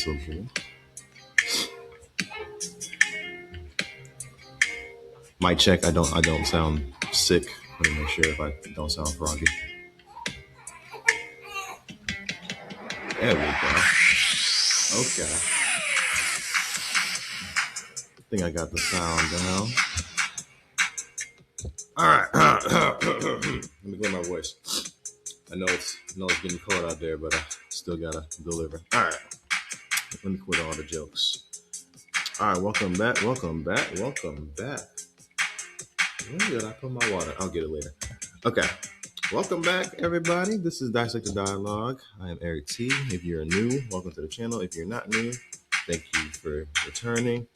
visible. Mic check. I don't sound sick. Let me make sure if I don't sound froggy. There we go. Okay. I think I got the sound down. All right. Let me clear my voice. I know it's getting cold out there, but I still gotta deliver. All right. Let me quit all the jokes. All right. Welcome back. Welcome back. Welcome back. Where did I put my water? I'll get it later. Okay. Welcome back, everybody. This is Dissect the Dialogue. I am Eric T. If you're new, welcome to the channel. If you're not new, thank you for returning.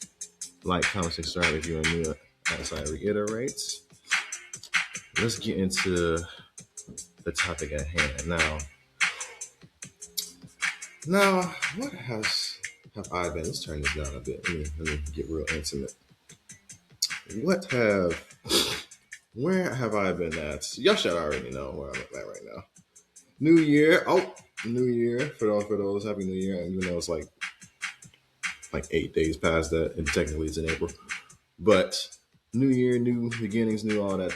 Like, comment, subscribe if you're new, as I reiterate. Let's get into the topic at hand. Now, what have I been? Let's turn this down a bit. Let me get real intimate. Where have I been at? Y'all should already know where I'm at right now. New Year. Oh, New Year. For those, Happy New Year. And even though it's like 8 days past that, and technically it's in April. But New Year, new beginnings, new all that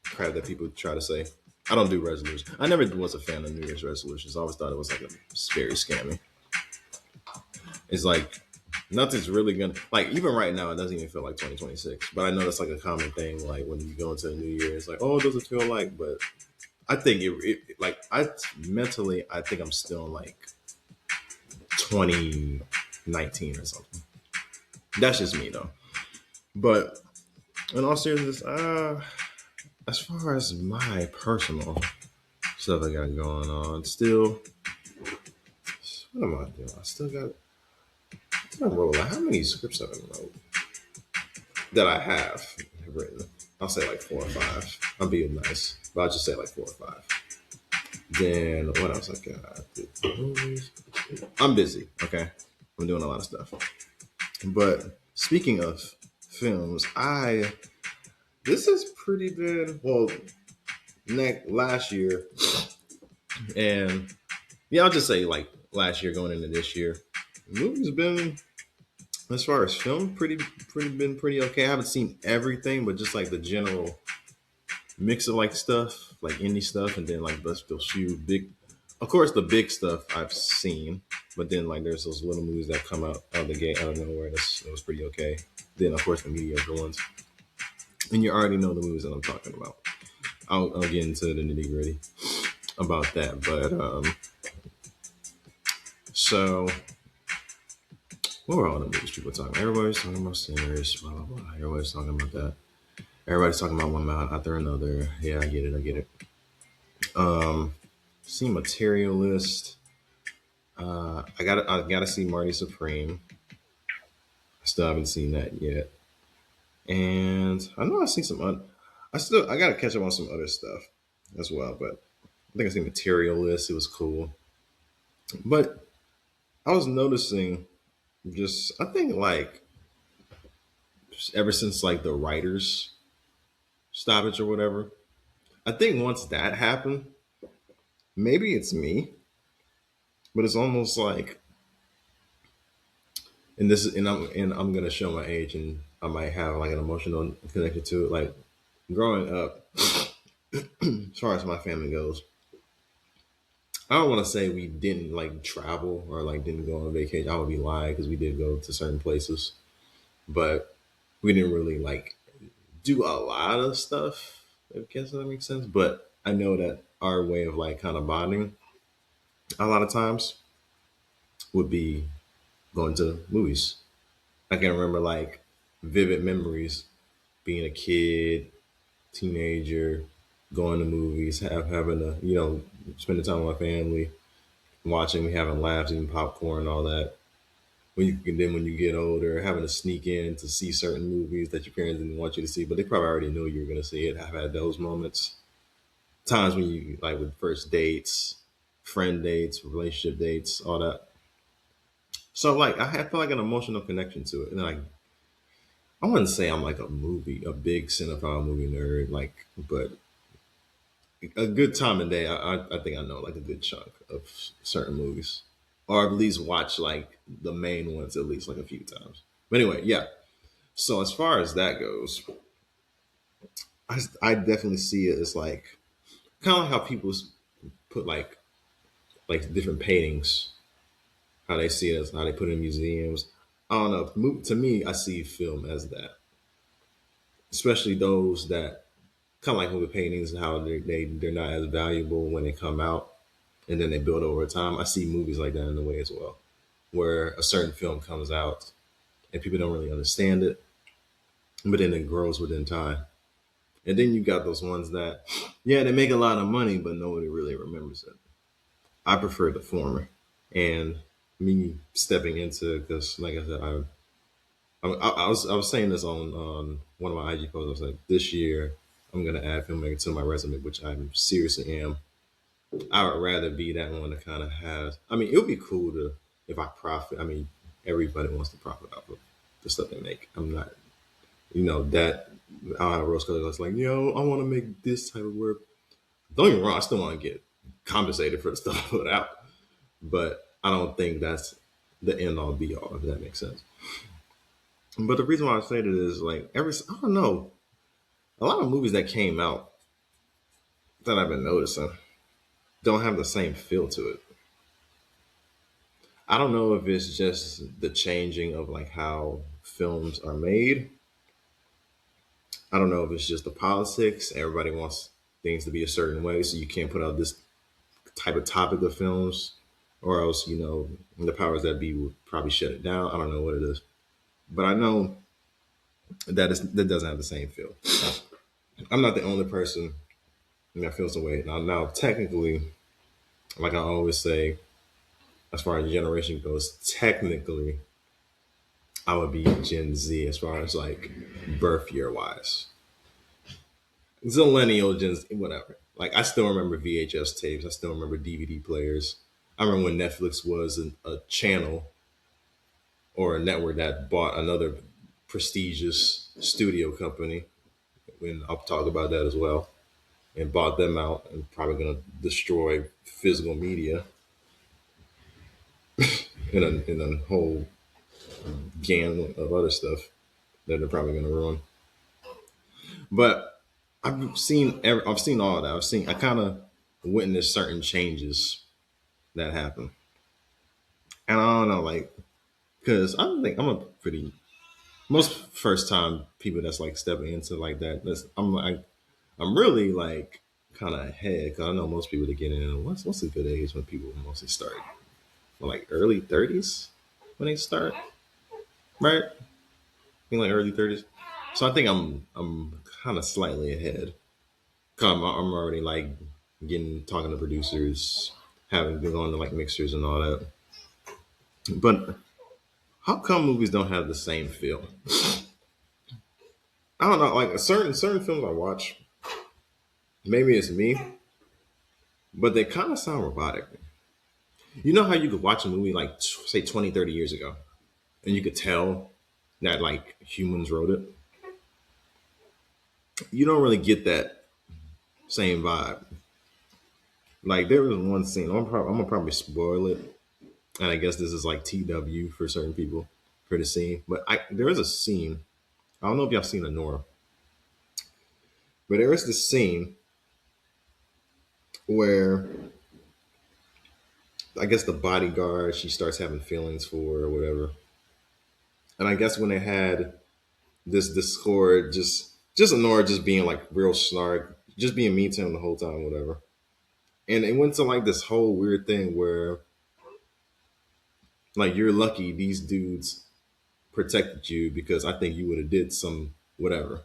crap that people try to say. I don't do resolutions. I never was a fan of New Year's resolutions. I always thought it was like very scammy. It's like nothing's really gonna, like, even right now it doesn't even feel like 2026. But I know that's like a common thing. Like when you go into the New Year, it's like, oh, it doesn't feel like. But I think I think I'm still in like 2019 or something. That's just me though. But in all seriousness, as far as my personal stuff I got going on, still, what am I doing? I still got. I'm rolling. How many scripts have I wrote that I have written? I'll say like 4 or 5. I'm being nice, but I'll just say like 4 or 5. Then what else I got? I'm busy. Okay, I'm doing a lot of stuff. But speaking of films, this has pretty been last year, and yeah, I'll just say like last year going into this year, movies been, as far as film, pretty okay. I haven't seen everything, but just like the general mix of like stuff, like indie stuff, and then like those few big, of course the big stuff I've seen, but then like there's those little movies that come out of the gate out of nowhere that was pretty okay. Then of course the mediocre ones, and you already know the movies that I'm talking about. I'll get into the nitty gritty about that, but so what were all the movies people talking about? Everybody's talking about Sinners, blah blah blah. Everybody's talking about that. Everybody's talking about one man after another. Yeah, I get it. See Materialist. I gotta see Marty Supreme. I still haven't seen that yet. And I know I've seen I gotta catch up on some other stuff as well, but I think I seen Materialist. It was cool. But I was noticing, I think like ever since like the writers stoppage or whatever, I think once that happened, maybe it's me, but it's almost like, and I'm gonna show my age, and I might have like an emotional connection to it. Like growing up, as far as my family goes, I don't want to say we didn't like travel or like didn't go on vacation. I would be lying because we did go to certain places, but we didn't really like do a lot of stuff. I guess that makes sense. But I know that our way of like kind of bonding a lot of times would be going to movies. I can remember like vivid memories being a kid, teenager, going to movies, having to, spending time with my family, watching, having laughs, eating popcorn, all that. When you get older, having to sneak in to see certain movies that your parents didn't want you to see, but they probably already knew you were going to see it. I've had those moments. Times when you like with first dates, friend dates, relationship dates, all that. So like feel like an emotional connection to it, and I wouldn't say I'm like a big cinephile movie nerd, like, but a good time of day, I think I know like a good chunk of certain movies. or at least watch like the main ones at least like a few times. But anyway, yeah. So as far as that goes, I definitely see it as like kind of like how people put like different paintings, how they see it as how they put it in museums. I don't know. To me, I see film as that, especially those that kind of like movie paintings and how they're not as valuable when they come out and then they build over time. I see movies like that in a way as well, where a certain film comes out and people don't really understand it, but then it grows within time. And then you got those ones that, yeah, they make a lot of money, but nobody really remembers it. I prefer the former. And me stepping into, because like I said, I was saying this on one of my IG posts. I was like, this year I'm gonna add filmmaker to my resume, which I seriously am. I would rather be that one to kind of have. I mean, it would be cool to if I profit. I mean, everybody wants to profit off of the stuff they make. I'm not, that I don't have rose colors. It's like, I want to make this type of work. Don't get me wrong, I still want to get compensated for the stuff I put out, but I don't think that's the end all be all. If that makes sense. But the reason why I say that is like I don't know, a lot of movies that came out that I've been noticing don't have the same feel to it. I don't know if it's just the changing of like how films are made. I don't know if it's just the politics. Everybody wants things to be a certain way, so you can't put out this type of topic of films, or else the powers that be would probably shut it down. I don't know what it is, but I know that doesn't have the same feel. I'm not the only person that feels the way. Now, technically, like I always say, as far as generation goes, technically, I would be Gen Z as far as like birth year wise. Zillennial, Gen Z, whatever. Like I still remember VHS tapes. I still remember DVD players. I remember when Netflix was a channel or a network that bought another prestigious studio company. And I'll talk about that as well. And bought them out and probably going to destroy physical media in a whole gang of other stuff that they're probably going to ruin. But I've seen all that. I kind of witnessed certain changes that happen, and I don't know, like, because I think I'm a pretty most first time people that's like stepping into like that. I'm really like kind of ahead because I know most people that get in. What's a good age when people mostly start? Like early 30s when they start, right? I think like early 30s. So I think I'm kind of slightly ahead. I'm already like getting talking to producers, having been on to like mixers and all that. But how come movies don't have the same feel? I don't know. Like certain films I watch, maybe it's me, but they kind of sound robotic. You know how you could watch a movie like say 20, 30 years ago, and you could tell that like humans wrote it. You don't really get that same vibe. Like there was one scene. I'm gonna probably spoil it, and I guess this is like TW for certain people for the scene. But there is a scene. I don't know if y'all seen Nora, but there is this scene where I guess the bodyguard she starts having feelings for or whatever. And I guess when they had this Discord, just Nora just being like real snark, just being mean to him the whole time, whatever. And it went to like this whole weird thing where like you're lucky these dudes protected you because I think you would have did some whatever.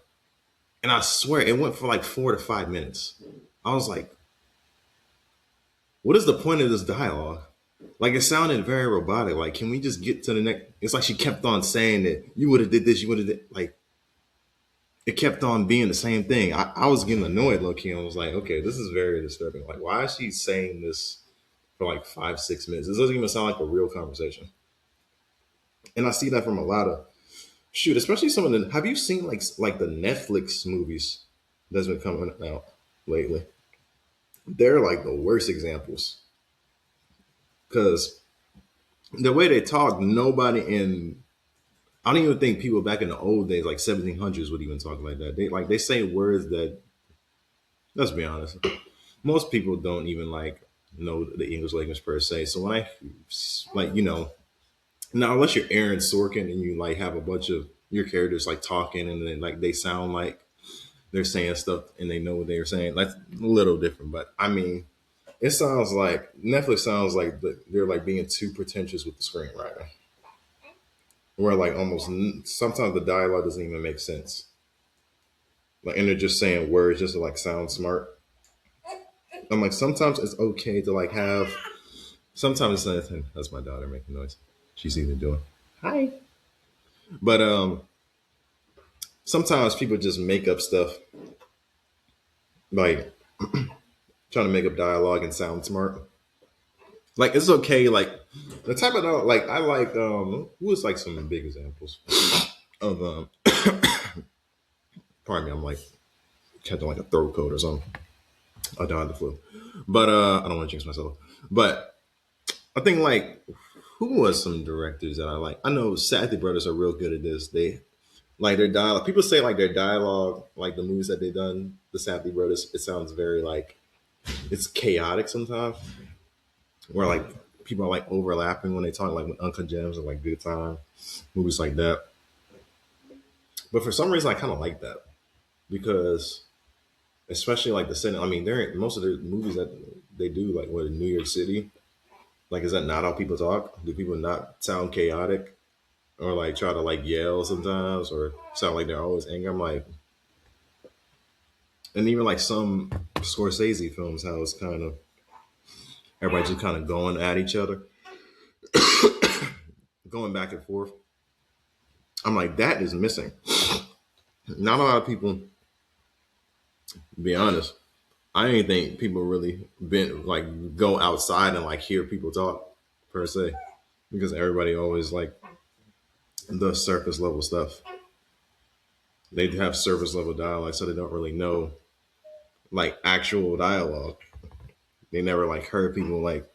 And I swear it went for like 4 to 5 minutes. I was like, what is the point of this dialogue? Like it sounded very robotic. Like, can we just get to the next? It's like she kept on saying that you would have did this, you would have did like it kept on being the same thing. I was getting annoyed, low key. I was like, okay, this is very disturbing. Like, why is she saying this for like 5, 6 minutes? This doesn't even sound like a real conversation. And I see that from a lot of shoot, especially some of the. Have you seen like the Netflix movies that's been coming out lately? They're like the worst examples because The way they talk, nobody in I don't even think people back in the old days, like 1700s, would even talk like that. They say words that, let's be honest, most people don't even like know the English language per se. So when I like, now unless you're Aaron Sorkin and you like have a bunch of your characters like talking and then like they sound like they're saying stuff and they know what they're saying, that's a little different. But I mean, it sounds like Netflix sounds like they're like being too pretentious with the screenwriting, where like almost sometimes the dialogue doesn't even make sense. Like, and they're just saying words just to like sound smart. I'm like, sometimes it's okay to like have. Sometimes it's not. That's my daughter making noise. She's either doing hi, but sometimes people just make up stuff, like trying to make up dialogue and sound smart. Like it's okay. Like the type of dialogue, like I like. Who is like some big examples of Pardon me, I'm like catching like a throat coat or something. I died of the flu, but I don't want to jinx myself. But I think like who was some directors that I like? I know Safdie brothers are real good at this. They like their dialogue. People say like their dialogue, like the movies that they've done, the Safdie brothers. It sounds very like it's chaotic sometimes, where like people are like overlapping when they talk, like with Uncle Gems and like Good Time, movies like that. But for some reason, I kind of like that because, especially like the setting. I mean, they're most of the movies that they do, like what in New York City. Like, is that not how people talk? Do people not sound chaotic or like try to like yell sometimes or sound like they're always angry? I'm like, and even like some Scorsese films, how it's kind of everybody just kind of going at each other, going back and forth. I'm like, that is missing. Not a lot of people, to be honest. I didn't think people really been like go outside and like hear people talk per se because everybody always like the surface level stuff. They have surface level dialogue, so they don't really know like actual dialogue. They never like heard people like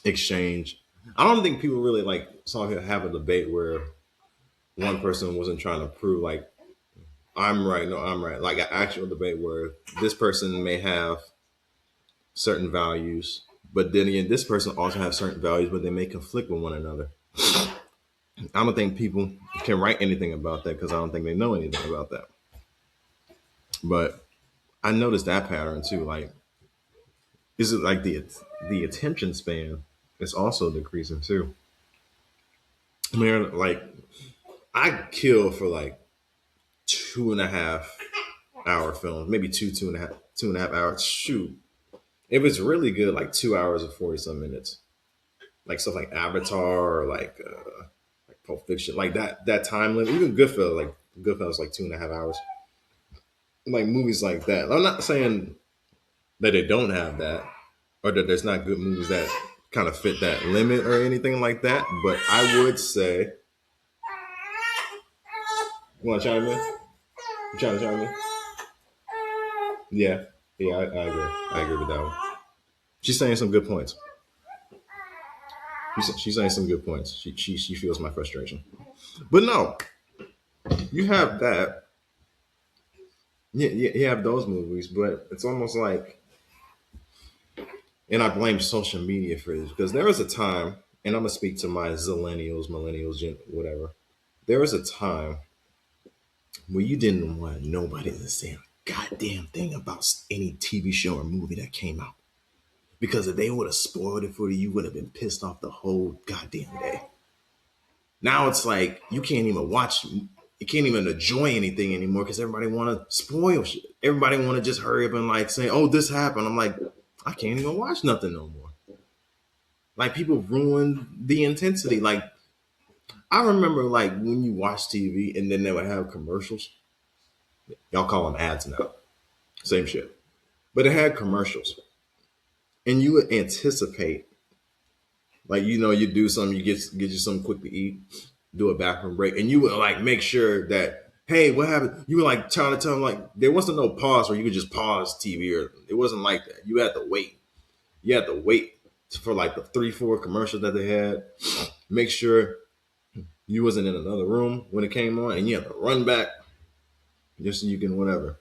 exchange. I don't think people really like saw him have a debate where one person wasn't trying to prove like I'm right, no, I'm right. Like an actual debate where this person may have certain values, but then again, this person also has certain values, but they may conflict with one another. I don't think people can write anything about that because I don't think they know anything about that. But I noticed that pattern too. Like, is it like the attention span is also decreasing too? I mean, like I kill for like 2.5 hour films, maybe two and a half hours. Shoot, if it's really good, like 2 hours and 40 some minutes, like stuff like Avatar or like Pulp Fiction, like that time limit. Even Goodfellas, like 2.5 hours. Like movies like that. I'm not saying that they don't have that or that there's not good movies that kind of fit that limit or anything like that. But I would say, you want to chime in? You trying to chime in? Yeah, yeah, I agree. I agree with that one. She's saying some good points. She's saying some good points. She feels my frustration. But no, you have that. Yeah, you have those movies, but it's almost like, and I blame social media for this because there was a time, and I'm gonna speak to my zillennials, millennials, whatever. There was a time where you didn't want nobody to say a goddamn thing about any TV show or movie that came out because if they would have spoiled it for you, you would have been pissed off the whole goddamn day. Now it's like you can't even enjoy anything anymore because everybody want to spoil shit. Everybody want to just hurry up and like say, "Oh, this happened." I'm like, I can't even watch nothing no more. Like people ruin the intensity. Like I remember, like when you watch TV and then they would have commercials. Y'all call them ads now. Same shit, but it had commercials, and you would anticipate, like you do something, you get you something quick to eat, do a bathroom break, and you would like make sure that, hey, what happened? You were like trying to tell them like there wasn't no pause where you could just pause TV or it wasn't like that. You had to wait. You had to wait. for like the 3, 4 commercials that they had. Make sure you wasn't in another room when it came on, and you have to run back just so you can whatever.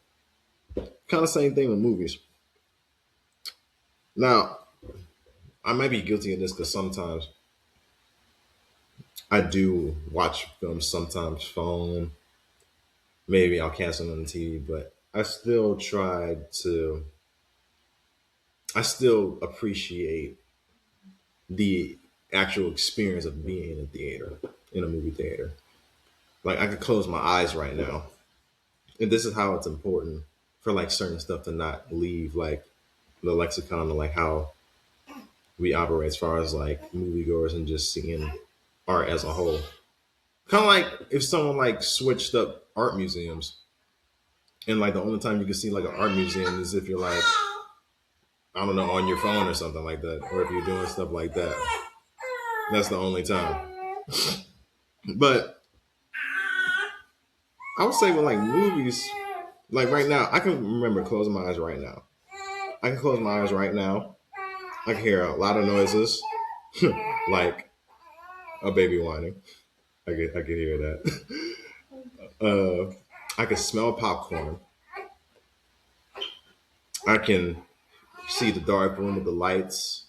Kind of same thing with movies. Now, I might be guilty of this because sometimes I do watch films, sometimes phone. Maybe I'll cancel on the TV, but I still appreciate the actual experience of being in a theater, in a movie theater. Like I could close my eyes right now, and this is how it's important for like certain stuff to not leave like the lexicon of like how we operate as far as like moviegoers and just seeing art as a whole. Kind of like if someone like switched up art museums, and like the only time you can see like an art museum is if you're like I don't know on your phone or something like that, or if you're doing stuff like that. That's the only time. But I would say with like movies, like right now, I can remember closing my eyes right now. I can close my eyes right now. I can hear a lot of noises, like a baby whining. I can hear that. I can smell popcorn. I can see the dark room with the lights.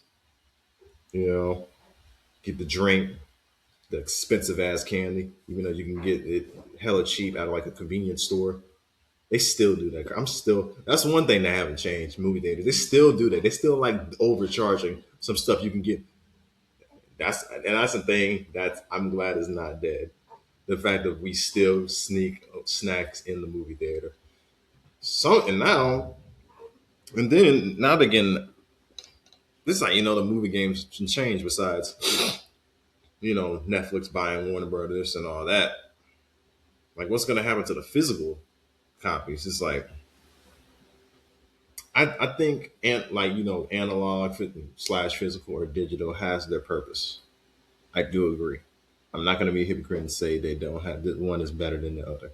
You know, get the drink, the expensive ass candy, even though you can get it hella cheap out of like a convenience store. They still do that. I'm still. That's one thing that haven't changed. Movie theaters. They still do that. They still like overcharging some stuff you can get. That's the thing that I'm glad is not dead. The fact that we still sneak snacks in the movie theater. So and now and then now again, this is like the movie games can change. Besides Netflix buying Warner Brothers and all that. Like what's gonna happen to the physical copies? It's like I think analog slash physical or digital has their purpose. I do agree. I'm not going to be a hypocrite and say they don't have that one is better than the other,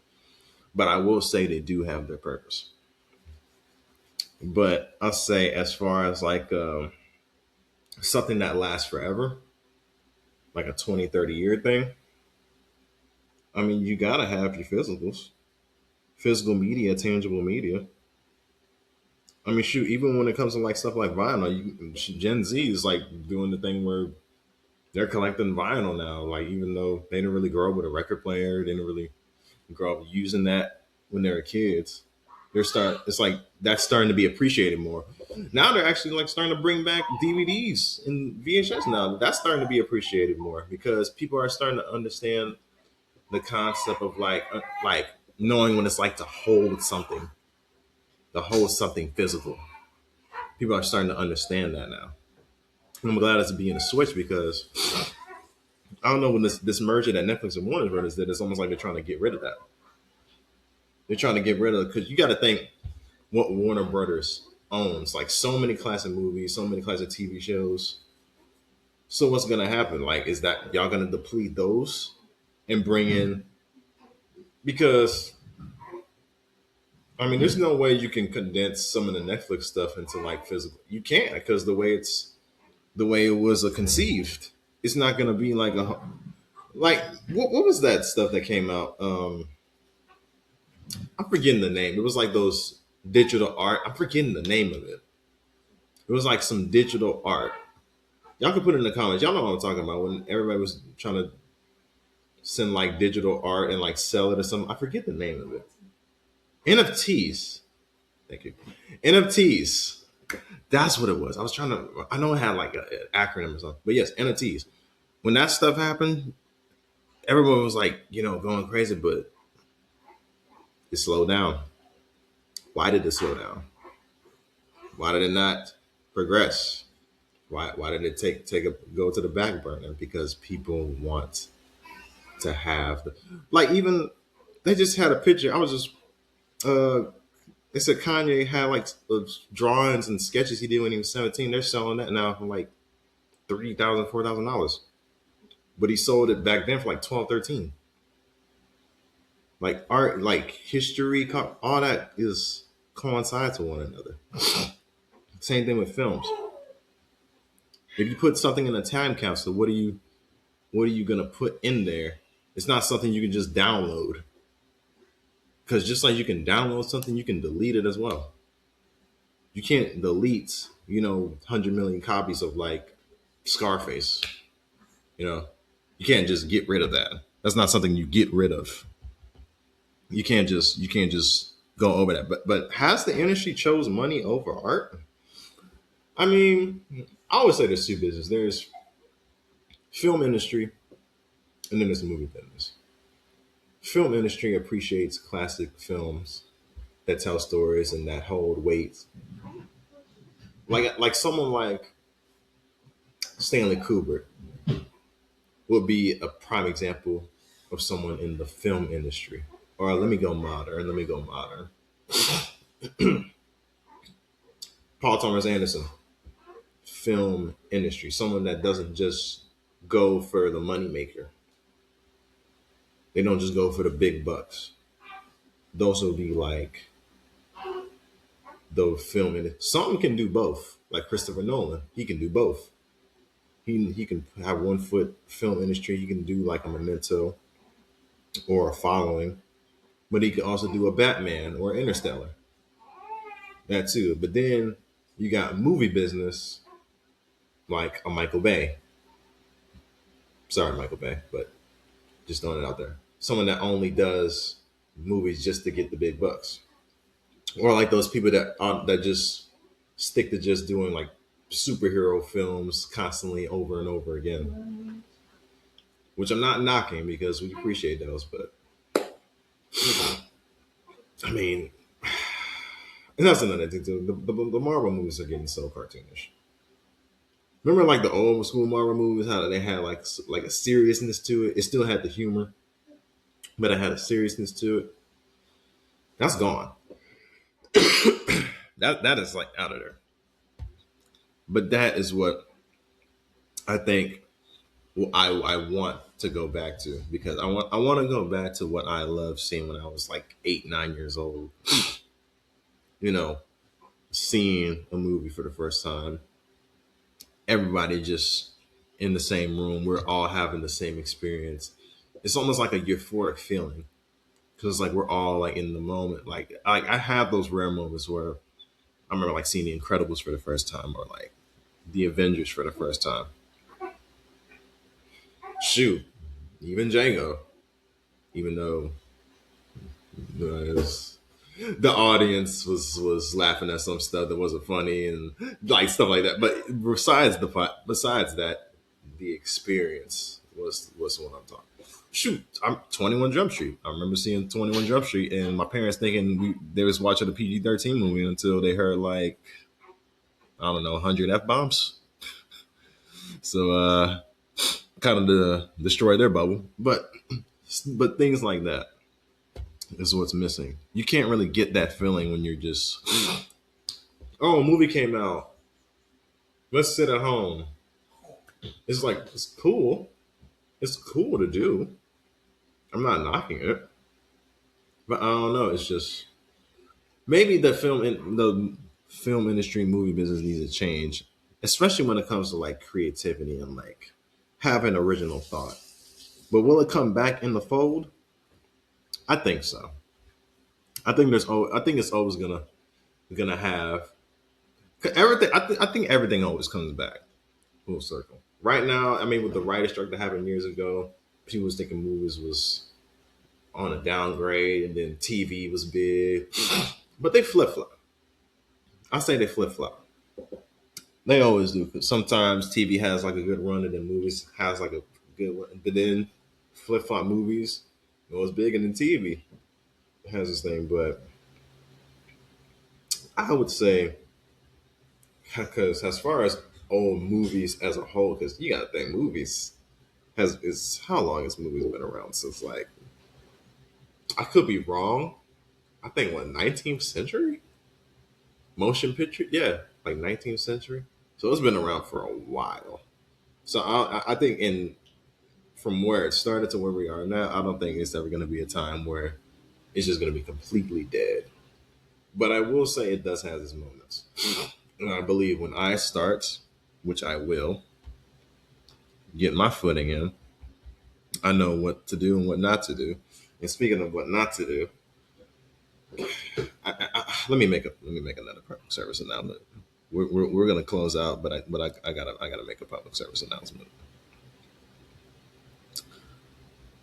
but I will say they do have their purpose. But I'll say as far as like something that lasts forever, like a 20, 30 year thing. I mean, you gotta have your physicals, physical media, tangible media. I mean, shoot, even when it comes to like stuff like vinyl, Gen Z is like doing the thing where they're collecting vinyl now. Like even though they didn't really grow up with a record player, they didn't really grow up using that when they were kids. It's like that's starting to be appreciated more. Now they're actually like starting to bring back DVDs and VHS now. That's starting to be appreciated more because people are starting to understand the concept of like knowing what it's like to hold something physical. People are starting to understand that now. And I'm glad it's being a switch because I don't know when this merger that Netflix and Warner Brothers did. It's almost like they're trying to get rid of that. They're trying to get rid of because you got to think what Warner Brothers owns, like so many classic movies, so many classic TV shows. So what's gonna happen? Like, is that y'all gonna deplete those and bring in because I mean, there's no way you can condense some of the Netflix stuff into like physical. You can't because the way it was conceived. It's not gonna be like a like what was that stuff that came out? I'm forgetting the name. It was like those digital art. I'm forgetting the name of it. It was like some digital art. Y'all can put it in the comments. Y'all know what I'm talking about when everybody was trying to send like digital art and like sell it or something. I forget the name of it. NFTs. Thank you. NFTs. That's what it was. I was trying to. I know it had like an acronym or something, but yes, NFTs. When that stuff happened, everyone was like, going crazy, but it slowed down. Why did it slow down? Why did it not progress? Why did it go to the back burner? Because people want to have like even they just had a picture. I was just they said Kanye had like drawings and sketches he did when he was 17. They're selling that now for like $3,000, $4,000. But he sold it back then for like 12, 13. Like art, like history, all that is coincide to one another. Same thing with films. If you put something in a time capsule, what are you gonna put in there? It's not something you can just download. Because just like you can download something, you can delete it as well. You can't delete, 100 million copies of like Scarface. You know, you can't just get rid of that. That's not something you get rid of. You can't just go over that. But has the industry chose money over art? I mean, I always say there's two business. There's film industry, and then there's the movie business. Film industry appreciates classic films that tell stories and that hold weight. Like someone like Stanley Kubrick would be a prime example of someone in the film industry. Or let me go modern. Let me go modern. Paul Thomas Anderson, film industry, someone that doesn't just go for the moneymaker. They don't just go for the big bucks. Those will be like the film industry. Some can do both, like Christopher Nolan. He can do both. He can have one foot film industry. He can do like a Memento or a Following, but he could also do a Batman or Interstellar. That too. But then you got movie business like a Michael Bay. Sorry, Michael Bay, but just throwing it out there. Someone that only does movies just to get the big bucks, or like those people that just stick to just doing like superhero films constantly over and over again. Which I'm not knocking because we appreciate those, but I mean, and that's another thing too. The Marvel movies are getting so cartoonish. Remember, like the old school Marvel movies, how they had like a seriousness to it. It still had the humor, but it had a seriousness to it. That's gone. That is like out of there. But that is what I think I want to go back to because I want to go back to what I loved seeing when I was like 8 9 years old. You know, seeing a movie for the first time, everybody just in the same room, we're all having the same experience. It's almost like a euphoric feeling because like we're all like in the moment. Like I have those rare moments where I remember like seeing The Incredibles for the first time or like The Avengers for the first time. Shoot, even Django, even though the audience was laughing at some stuff that wasn't funny and like stuff like that. But besides that, the experience was what I'm talking. Shoot, I'm 21 Jump Street. I remember seeing 21 Jump Street, and my parents thinking they was watching a PG-13 movie until they heard like I don't know 100 f bombs. So kind of destroy their bubble. But things like that is what's missing. You can't really get that feeling when you're just oh, a movie came out. Let's sit at home. It's like it's cool. It's cool to do. I'm not knocking it, but I don't know. It's just maybe the film industry, movie business needs to change, especially when it comes to like creativity and like having original thought. But will it come back in the fold? I think so. I think it's always gonna have 'cause everything. I think everything always comes back full circle. Right now, I mean, with the writer strike that happened years ago, people was thinking movies was on a downgrade, and then TV was big, but they flip flop. I say they flip flop. They always do. 'Cause sometimes TV has like a good run, and then movies has like a good run. But then flip flop movies goes bigger than TV has this thing. But I would say because as far as old movies as a whole, because you got to think movies has is how long has movies been around since like I could be wrong. I think what 19th century motion picture, yeah, like 19th century. So it's been around for a while. So I think in from where it started to where we are now, I don't think it's ever going to be a time where it's just going to be completely dead. But I will say it does have its moments. And I believe when I start, which I will, get my footing in. I know what to do and what not to do. And speaking of what not to do, let me make another public service announcement. We're gonna close out, but I gotta make a public service announcement.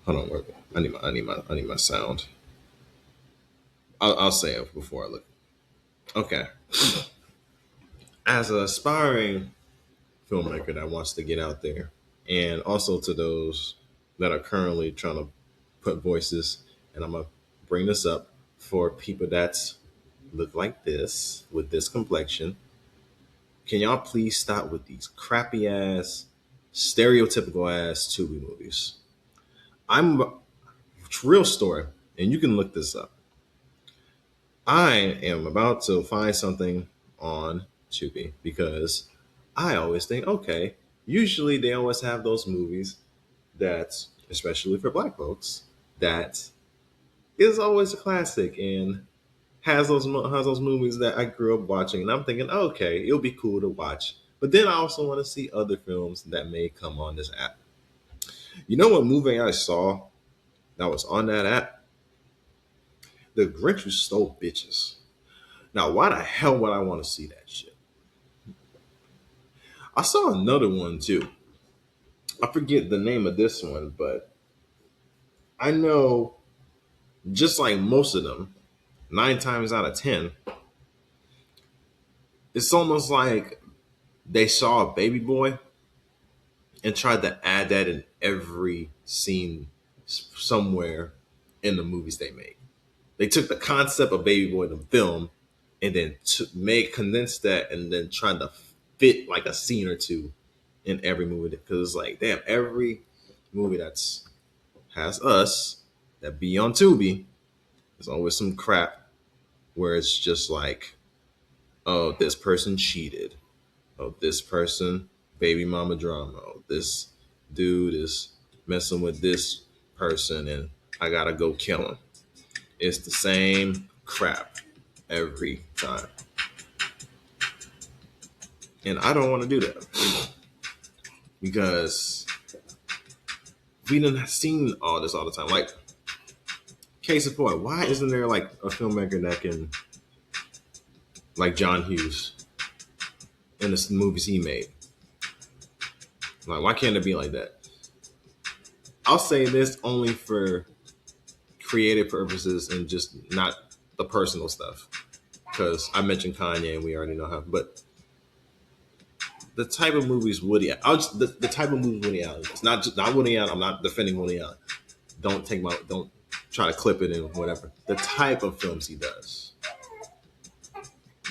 Hold on, I need my sound. I'll say it before I look. Okay, as an aspiring filmmaker that wants to get out there, and also to those that are currently trying to put voices, and I'm gonna bring this up for people that look like this with this complexion. Can y'all please stop with these crappy ass, stereotypical ass Tubi movies? I'm real story, and you can look this up. I am about to find something on Tubi because I always think, okay, usually they always have those movies that, especially for black folks, that is always a classic and has those movies that I grew up watching, and I'm thinking, okay, it'll be cool to watch. But then I also want to see other films that may come on this app. You know what movie I saw that was on that app? The Grinch Who Stole Bitches. Now, why the hell would I want to see that shit? I saw another one too. I forget the name of this one, but I know just like most of them, 9 times out of 10, it's almost like they saw a baby boy and tried to add that in every scene somewhere in the movies they make. They took the concept of baby boy in the film and then condensed that and then tried to fit like a scene or two in every movie because it's like damn, every movie that's has us that be on Tubi, there's always some crap where it's just like, oh, this person cheated, oh, this person baby mama drama, oh, this dude is messing with this person and I gotta go kill him. It's the same crap every time, and I don't want to do that because we done seen all this all the time. Like, case in point, why isn't there like a filmmaker that can, like John Hughes, in the movies he made? Like, why can't it be like that? I'll say this only for creative purposes and just not the personal stuff. Because I mentioned Kanye and we already know how. But the type of movies the type of movies Woody Allen. It's not Woody Allen. I'm not defending Woody Allen. Don't try to clip it in whatever. The type of films he does.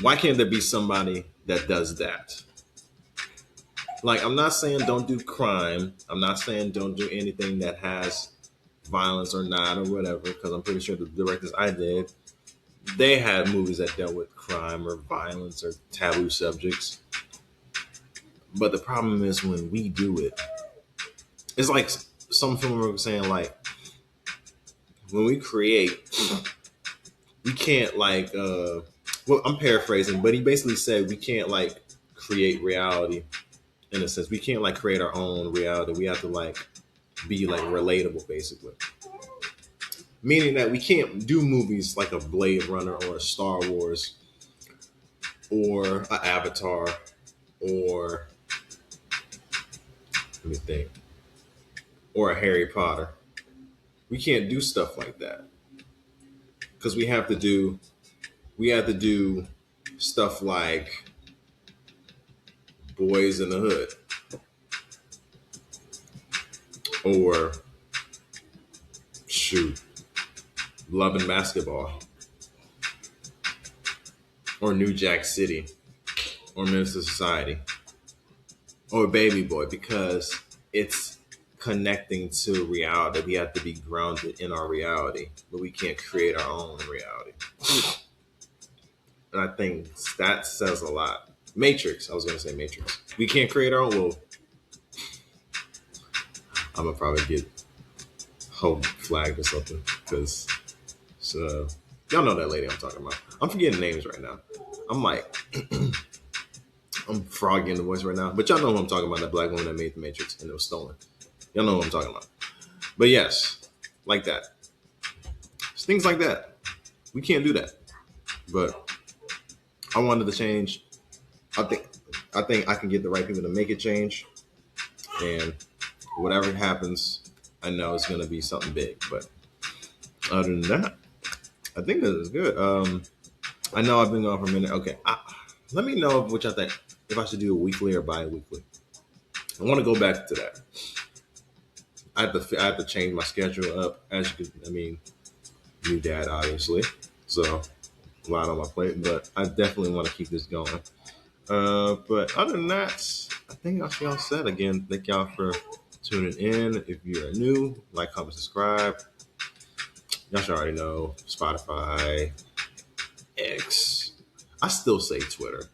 Why can't there be somebody that does that? Like, I'm not saying don't do crime. I'm not saying don't do anything that has violence or not or whatever, because I'm pretty sure the directors I did, they had movies that dealt with crime or violence or taboo subjects. But the problem is when we do it, it's like some filmmakers saying, like, when we create, we can't like, well, I'm paraphrasing, but he basically said we can't like create reality in a sense. We can't like create our own reality. We have to like be like relatable, basically. Meaning that we can't do movies like a Blade Runner or a Star Wars or an Avatar or, let me think, or a Harry Potter. We can't do stuff like that because we have to do stuff like Boys in the Hood or shoot, Love and Basketball or New Jack City or Minister Society or Baby Boy, because it's connecting to reality. We have to be grounded in our reality, but we can't create our own reality. And I think that says a lot. Matrix, I was going to say Matrix. We can't create our own. Well, I'm going to probably get home flagged or something because y'all know that lady I'm talking about. I'm forgetting names right now. I'm like, I'm froggy in the voice right now, but y'all know who I'm talking about. That black woman that made the Matrix and it was stolen. Y'all know what I'm talking about. But yes, like that. It's things like that. We can't do that. But I wanted to change. I think I think I can get the right people to make it change. And whatever happens, I know it's gonna be something big. But other than that, I think this is good. I know I've been going for a minute. Okay, let me know what y'all think. If I should do a weekly or bi-weekly. I want to go back to that. I have to change my schedule up. As you could, I mean, new dad, obviously, so a lot on my plate. But I definitely want to keep this going. But other than that, I think that's all said. Again, thank y'all for tuning in. If you are new, like, comment, subscribe. Y'all should already know Spotify, X. I still say Twitter.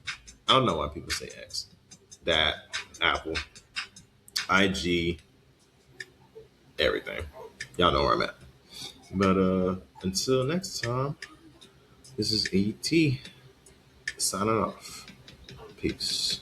I don't know why people say X. That, Apple, IG, everything. Y'all know where I'm at. But until next time, this is ET signing off. Peace.